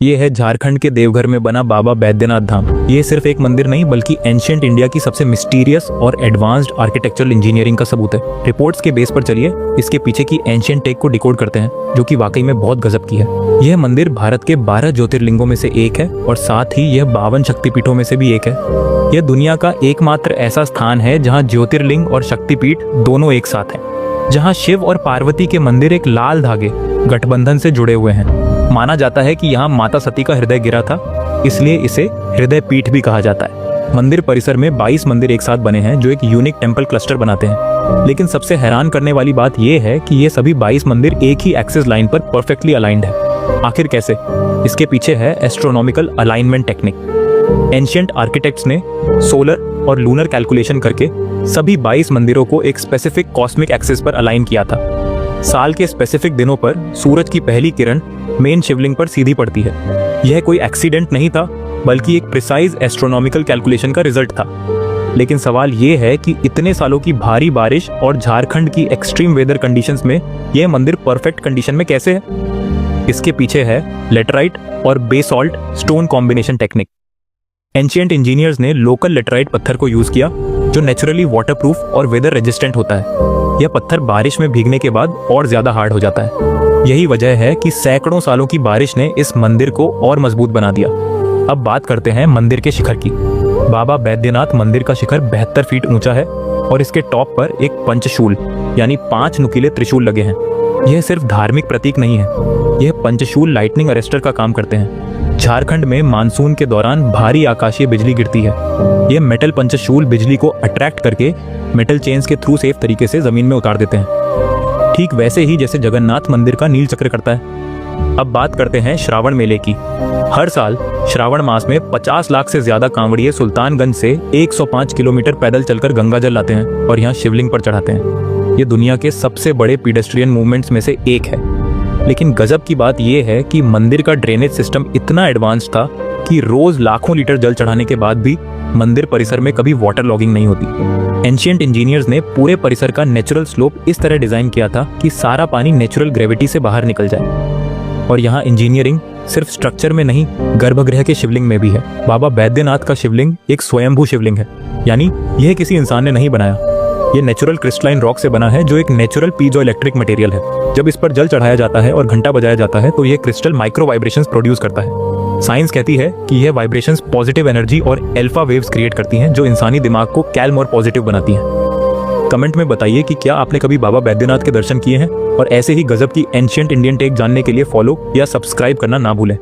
ये है झारखंड के देवघर में बना बाबा बैद्यनाथ धाम। ये सिर्फ एक मंदिर नहीं बल्कि एंशिएंट इंडिया की सबसे मिस्टीरियस और एडवांस्ड आर्किटेक्चरल इंजीनियरिंग का सबूत है। रिपोर्ट्स के बेस पर चलिए इसके पीछे की एंशिएंट टेक को डिकोड करते हैं, जो कि वाकई में बहुत गजब की है। यह मंदिर भारत के 12 ज्योतिर्लिंगों में से एक है और साथ ही यह 52 शक्तिपीठों में से भी एक है। यह दुनिया का एकमात्र ऐसा स्थान है जहाँ ज्योतिर्लिंग और शक्तिपीठ दोनों एक साथ हैं, जहाँ शिव और पार्वती के मंदिर एक लाल धागे गठबंधन से जुड़े हुए हैं। माना जाता है कि यहाँ माता सती का हृदय गिरा था, इसलिए इसे हृदय पीठ भी कहा जाता है। मंदिर परिसर में 22 मंदिर एक साथ बने हैं जो एक यूनिक टेम्पल क्लस्टर बनाते हैं। लेकिन सबसे हैरान करने वाली बात यह है कि ये सभी 22 मंदिर एक ही एक्सिस लाइन पर परफेक्टली अलाइंड है। आखिर कैसे? इसके पीछे है astronomical alignment technique. Ancient architects ने सोलर और लूनर कैलकुलेशन करके सभी 22 मंदिरों को एक स्पेसिफिक कॉस्मिक एक्सिस पर अलाइन किया था। साल के स्पेसिफिक दिनों पर सूरज की पहली किरण मेन शिवलिंग पर सीधी पड़ती है। यह कोई एक्सीडेंट नहीं था, बल्कि एक प्रिसाइज एस्ट्रोनॉमिकल कैलकुलेशन का रिजल्ट था। लेकिन सवाल यह है कि इतने सालों की भारी बारिश और झारखंड की एक्सट्रीम वेदर कंडीशंस में यह मंदिर परफेक्ट कंडीशन में कैसे है? इसके पीछे है लेटराइट और basalt stone combination technique. Ancient engineers ने लोकल लेटराइट पत्थर को यूज किया, जो नेचुरली वाटरप्रूफ और वेदर रेजिस्टेंट होता है। यह पत्थर बारिश में भीगने के बाद और ज्यादा हार्ड हो जाता है। यही वजह है कि सैकड़ों सालों की बारिश ने इस मंदिर को और मजबूत बना दिया। अब बात करते हैं मंदिर के शिखर की। बाबा बैद्यनाथ मंदिर का शिखर 72 फीट ऊंचा है और इसके टॉप पर एक पंचशूल यानी 5 नुकीले त्रिशूल लगे हैं। यह सिर्फ धार्मिक प्रतीक नहीं है, यह पंचशूल लाइटनिंग अरेस्टर का काम करते हैं। झारखंड में मानसून के दौरान भारी आकाशीय बिजली गिरती है। यह मेटल पंचशूल बिजली को अट्रैक्ट करके मेटल चेन्स के थ्रू सेफ तरीके से जमीन में उतार देते हैं, ठीक वैसे ही जैसे जगन्नाथ मंदिर का नील चक्र करता है। अब बात करते हैं श्रावण मेले की। हर साल श्रावण मास में 50 लाख से ज्यादा कांवड़िए सुल्तानगंज से 105 किलोमीटर पैदल चलकर गंगा जल लाते हैं और यहाँ शिवलिंग पर चढ़ाते हैं। ये दुनिया के सबसे बड़े पीडेस्ट्रियन मूवमेंट्स में से एक है। लेकिन गजब की बात यह है कि मंदिर का ड्रेनेज सिस्टम इतना एडवांस था कि रोज लाखों लीटर जल चढ़ाने के बाद भी मंदिर परिसर में कभी वाटर लॉगिंग नहीं होती। एंशिएंट इंजीनियर्स ने पूरे परिसर का नेचुरल स्लोप इस तरह डिजाइन किया था कि सारा पानी नेचुरल ग्रेविटी से बाहर निकल जाए। और यहाँ इंजीनियरिंग सिर्फ स्ट्रक्चर में नहीं, गर्भगृह के शिवलिंग में भी है। बाबा बैद्यनाथ का शिवलिंग एक स्वयंभू शिवलिंग है, यानी यह किसी इंसान ने नहीं बनाया। ये नेचुरल क्रिस्टलाइन रॉक से बना है, जो एक नेचुरल पीजो इलेक्ट्रिक मटेरियल है। जब इस पर जल चढ़ाया जाता है और घंटा बजाया जाता है तो यह क्रिस्टल माइक्रो वाइब्रेशंस प्रोड्यूस करता है। साइंस कहती है कि यह वाइब्रेशंस पॉजिटिव एनर्जी और अल्फा वेव्स क्रिएट करती हैं, जो इंसानी दिमाग को कैल्म और पॉजिटिव बनाती हैं। कमेंट में बताइए कि क्या आपने कभी बाबा बैद्यनाथ के दर्शन किए हैं, और ऐसे ही गजब की एंशिएंट इंडियन टेक जानने के लिए फॉलो या सब्सक्राइब करना ना भूलें।